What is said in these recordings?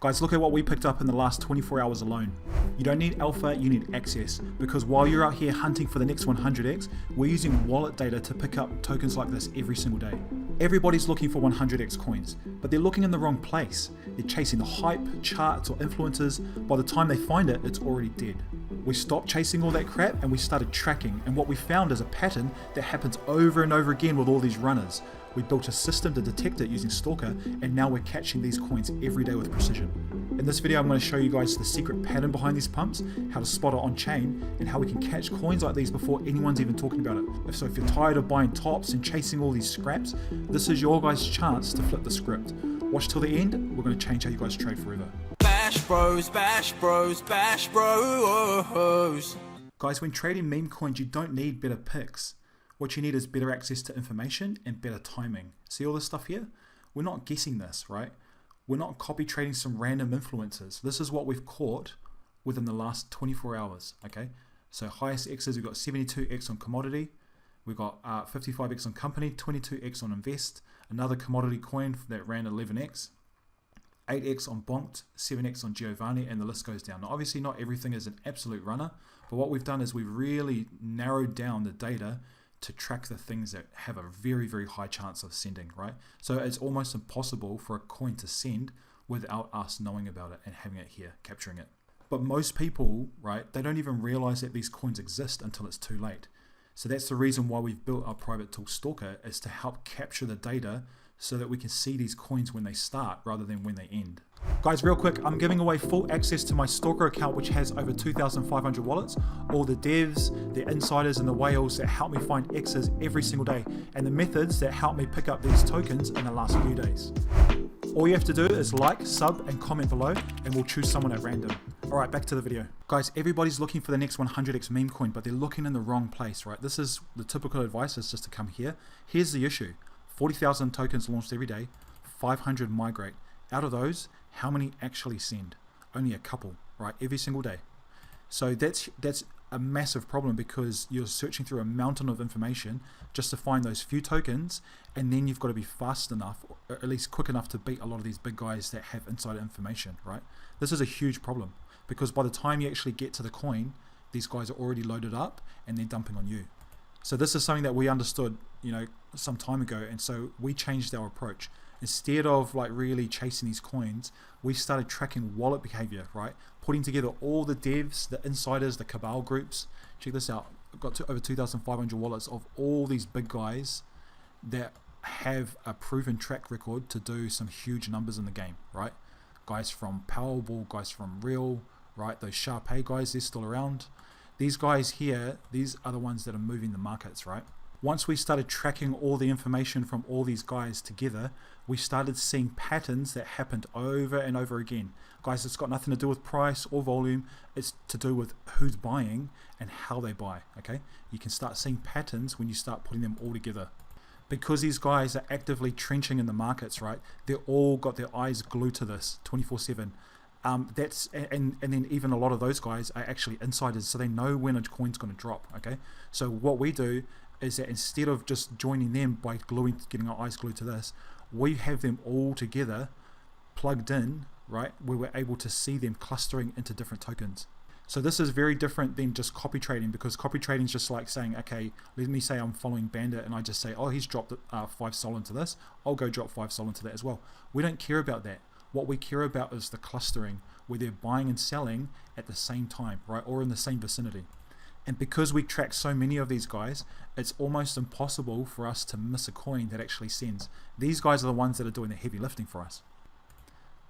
Guys, look at what we picked up in the last 24 hours alone. You don't need alpha, you need access, because while you're out here hunting for the next 100x, we're using wallet data to pick up tokens like this every single day. Everybody's looking for 100x coins, but they're looking in the wrong place. They're chasing the hype, charts, or influencers. By the time they find it, it's already dead. We stopped chasing all that crap and we started tracking, and what we found is a pattern that happens over and over again with all these runners. We built a system to detect it using Stalker, and now we're catching these coins every day with precision. In this video, I'm going to show you guys the secret pattern behind these pumps, how to spot it on chain, and how we can catch coins like these before anyone's even talking about it. So if you're tired of buying tops and chasing all these scraps, this is your guys' chance to flip the script. Watch till the end, we're going to change how you guys trade forever. Bash bros, bash bros, bash bros. Guys, when trading meme coins, you don't need better picks. What you need is better access to information and better timing. See all this stuff here? We're not guessing this, right? We're not copy trading some random influencers. This is what we've caught within the last 24 hours, okay? So highest X's, we've got 72x on commodity. We've got 55x on company, 22x on invest. Another commodity coin that ran 11x. 8x on Bonked, 7x on Giovanni, and the list goes down. Now obviously not everything is an absolute runner, but what we've done is we've really narrowed down the data to track the things that have a very, very high chance of sending, right? So it's almost impossible for a coin to send without us knowing about it and having it here, capturing it. But most people, right, they don't even realize that these coins exist until it's too late. So that's the reason why we've built our private tool Stalker, is to help capture the data so that we can see these coins when they start rather than when they end. Guys, real quick, I'm giving away full access to my Stalker account, which has over 2,500 wallets, all the devs, the insiders, and the whales that help me find X's every single day, and the methods that help me pick up these tokens in the last few days. All you have to do is like, sub, and comment below, and we'll choose someone at random. Alright, back to the video. Guys, everybody's looking for the next 100x meme coin, but they're looking in the wrong place, right? This is the typical advice, is just to come here. Here's the issue. 40,000 tokens launched every day, 500 migrate. Out of those, how many actually send? Only a couple, right? Every single day. So that's a massive problem, because you're searching through a mountain of information just to find those few tokens, and then you've got to be fast enough, or at least quick enough, to beat a lot of these big guys that have insider information, right? This is a huge problem, because by the time you actually get to the coin, these guys are already loaded up and they're dumping on you. So this is something that we understood, some time ago, and so we changed our approach. Instead of like really chasing these coins, we started tracking wallet behavior, right? Putting together all the devs, the insiders, the cabal groups. Check this out. I've got over 2,500 wallets of all these big guys that have a proven track record to do some huge numbers in the game, right? Guys from Powerball, guys from Real, right? Those Sharpay guys, they're still around. These guys here, these are the ones that are moving the markets, right? Once we started tracking all the information from all these guys together, we started seeing patterns that happened over and over again. Guys, it's got nothing to do with price or volume. It's to do with who's buying and how they buy, okay? You can start seeing patterns when you start putting them all together. Because these guys are actively trenching in the markets, right? They're all got their eyes glued to this 24/7. And then even a lot of those guys are actually insiders, so they know when a coin's going to drop, okay? So what we do is that instead of just joining them by getting our eyes glued to this, we have them all together plugged in, right, where we're able to see them clustering into different tokens. So this is very different than just copy trading, because copy trading is just like saying, okay, let me say I'm following Bandit and I just say, oh, he's dropped 5 sol into this, I'll go drop 5 sol into that as well. We don't care about that. What we care about is the clustering, where they're buying and selling at the same time, right, or in the same vicinity. And because we track so many of these guys, it's almost impossible for us to miss a coin that actually sends. These guys are the ones that are doing the heavy lifting for us.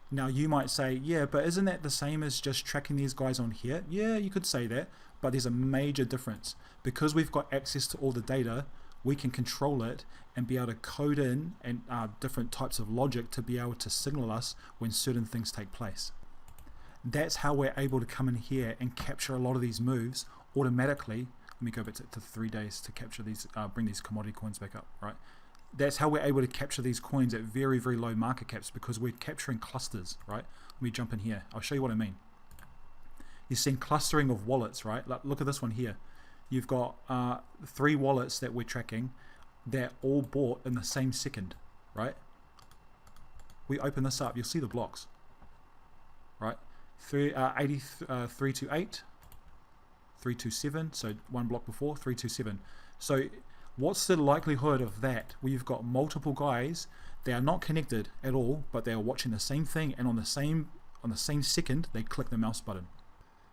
Now you might say, yeah, but isn't that the same as just tracking these guys on here? Yeah, you could say that, but there's a major difference. Because we've got access to all the data, we can control it and be able to code in and different types of logic to be able to signal us when certain things take place. That's how we're able to come in here and capture a lot of these moves automatically. Let me go back to 3 days to capture these, bring these commodity coins back up, right? That's how we're able to capture these coins at very, very low market caps, because we're capturing clusters, right? Let me jump in here. I'll show you what I mean. You're seeing clustering of wallets, right? Like, look at this one here. You've got 3 wallets that we're tracking that all bought in the same second, right? We open this up, you'll see the blocks. 83 to 8, 327, so one block before, 327. So what's the likelihood of that, where you've got multiple guys, they are not connected at all, but they are watching the same thing, and on the same second, they click the mouse button.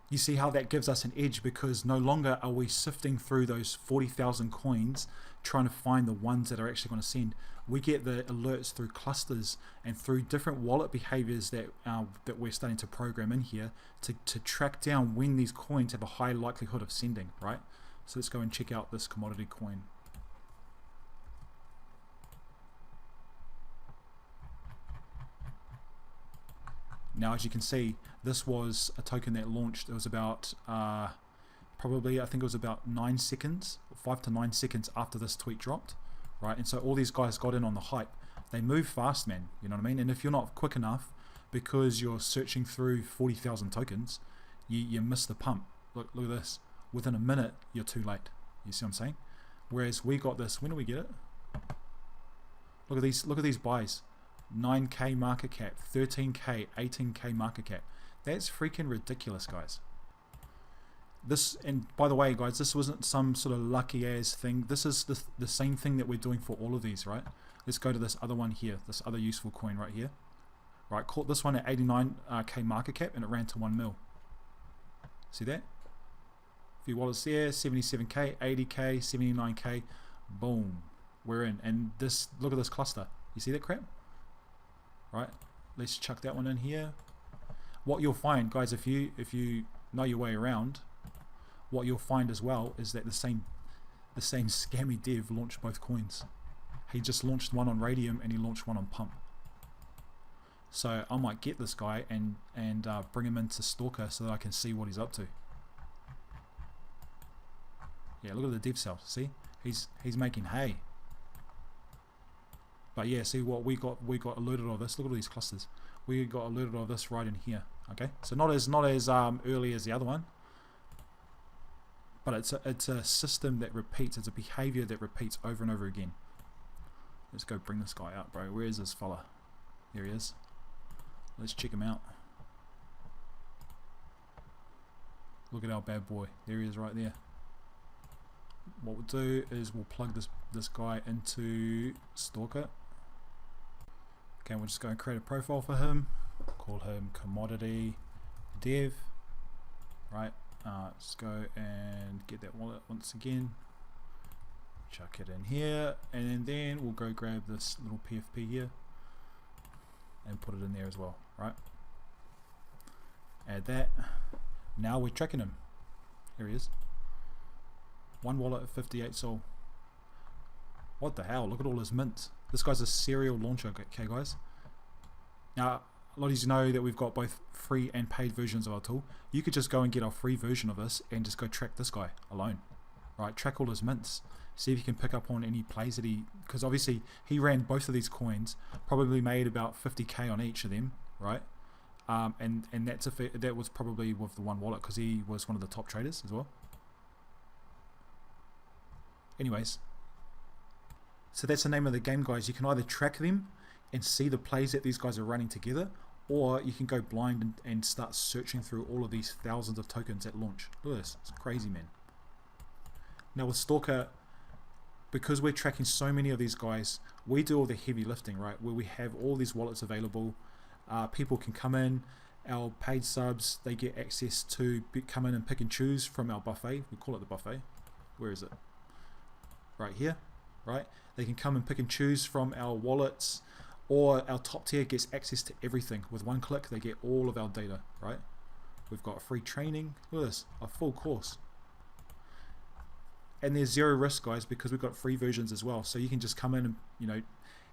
You see how that gives us an edge, because no longer are we sifting through those 40,000 coins trying to find the ones that are actually going to send. We get the alerts through clusters and through different wallet behaviors that we're starting to program in here to track down when these coins have a high likelihood of sending, right? So let's go and check out this commodity coin. Now, as you can see, this was a token that launched. It was about probably, I think it was about 9 seconds, 5 to 9 seconds after this tweet dropped, right? And so all these guys got in on the hype. They move fast, man. You know what I mean? And if you're not quick enough, because you're searching through 40,000 tokens, you miss the pump. Look at this. Within a minute, you're too late. You see what I'm saying? Whereas we got this. When do we get it? Look at these buys. 9k market cap, 13k, 18k market cap. That's freaking ridiculous, guys. This, and by the way, guys, this wasn't some sort of lucky ass thing. This is the same thing that we're doing for all of these, right? Let's go to this other one here, this other useful coin right here. Right, caught this one at 89k market cap, and it ran to 1 mil. See that? A few wallets there, 77k, 80k, 79k, boom, we're in. And this, look at this cluster. You see that crap? Right, let's chuck that one in here. What you'll find, guys, if you know your way around, what you'll find as well is that the same scammy dev launched both coins. He just launched one on Radium and he launched one on Pump. So I might get this guy and bring him into Stalker so that I can see what he's up to. Yeah, look at the dev cell. See, he's making hay. But yeah, see what we got alerted of this. Look at all these clusters. We got alerted of this right in here. Okay, so not as early as the other one, but it's a system that repeats. It's a behavior that repeats over and over again. Let's go bring this guy up, bro. Where is this fella? There he is. Let's check him out. Look at our bad boy. There he is right there. What we'll do is we'll plug this guy into Stalker. Okay, we'll just go and create a profile for him. Call him commodity dev. Right. Let's go and get that wallet once again. Chuck it in here, and then we'll go grab this little PFP here and put it in there as well. Right. Add that. Now we're tracking him. Here he is. One wallet at 58 sol. What the hell? Look at all his mints. This guy's a serial launcher, okay, guys? Now, a lot of you know that we've got both free and paid versions of our tool. You could just go and get our free version of this and just go track this guy alone. Right? Track all his mints. See if you can pick up on any plays that he... Because obviously, he ran both of these coins. Probably made about 50k on each of them. Right? And that was probably with the one wallet, because he was one of the top traders as well. Anyways, so that's the name of the game, guys. You can either track them and see the plays that these guys are running together, or you can go blind and start searching through all of these thousands of tokens at launch. Look at this. It's crazy, man. Now with Stalker, because we're tracking so many of these guys, we do all the heavy lifting, right? Where we have all these wallets available. People can come in. Our paid subs, they get access to come in and pick and choose from our buffet. We call it the buffet. Where is it? Right here, right? They can come and pick and choose from our wallets, or our top tier gets access to everything. With one click, they get all of our data, right? We've got free training. Look at this, a full course. And there's zero risk, guys, because we've got free versions as well. So you can just come in and, you know,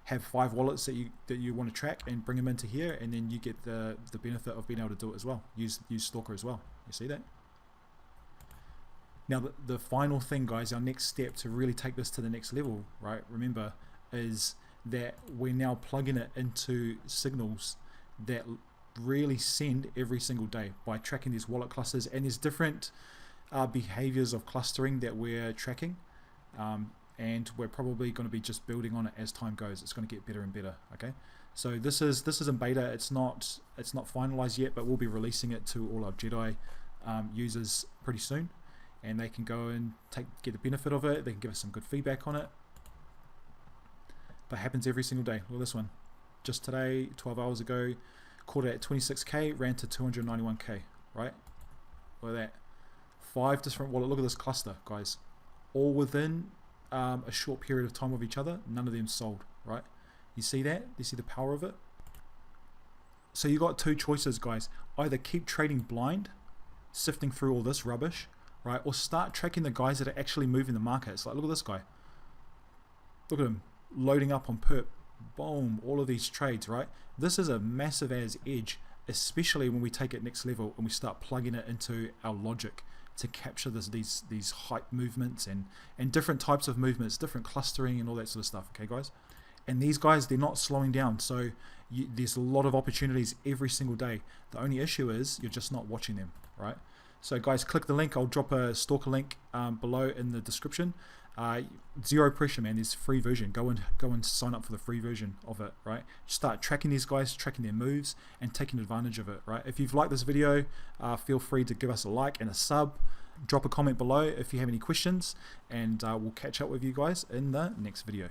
have 5 wallets that you want to track and bring them into here, and then you get the benefit of being able to do it as well. Use Stalker as well. You see that? Now the final thing, guys, our next step to really take this to the next level, right? Remember, is that we're now plugging it into signals that really send every single day by tracking these wallet clusters, and there's different behaviors of clustering that we're tracking, and we're probably going to be just building on it as time goes. It's going to get better and better. Okay, So this is in beta. It's not finalized yet, but we'll be releasing it to all our Jedi users pretty soon, and they can go and get the benefit of it. They can give us some good feedback on it. But it happens every single day. Look at this one. Just today, 12 hours ago, caught it at 26k, ran to 291k. Right? Look at that. 5 different wallet. Look at this cluster, guys. All within a short period of time of each other. None of them sold. Right? You see that? You see the power of it? So you got two choices, guys. Either keep trading blind, sifting through all this rubbish, right? Or start tracking the guys that are actually moving the market. It's like, look at this guy. Look at him loading up on perp. Boom, all of these trades, right? This is a massive as edge, especially when we take it next level and we start plugging it into our logic to capture these hype movements and different types of movements, different clustering and all that sort of stuff. Okay, guys? And these guys, they're not slowing down. So there's a lot of opportunities every single day. The only issue is you're just not watching them, right? So guys, click the link. I'll drop a Stalker link below in the description. Zero pressure, man. There's a free version. Go and sign up for the free version of it, right? Start tracking these guys, tracking their moves, and taking advantage of it, right? If you've liked this video, feel free to give us a like and a sub. Drop a comment below if you have any questions, and we'll catch up with you guys in the next video.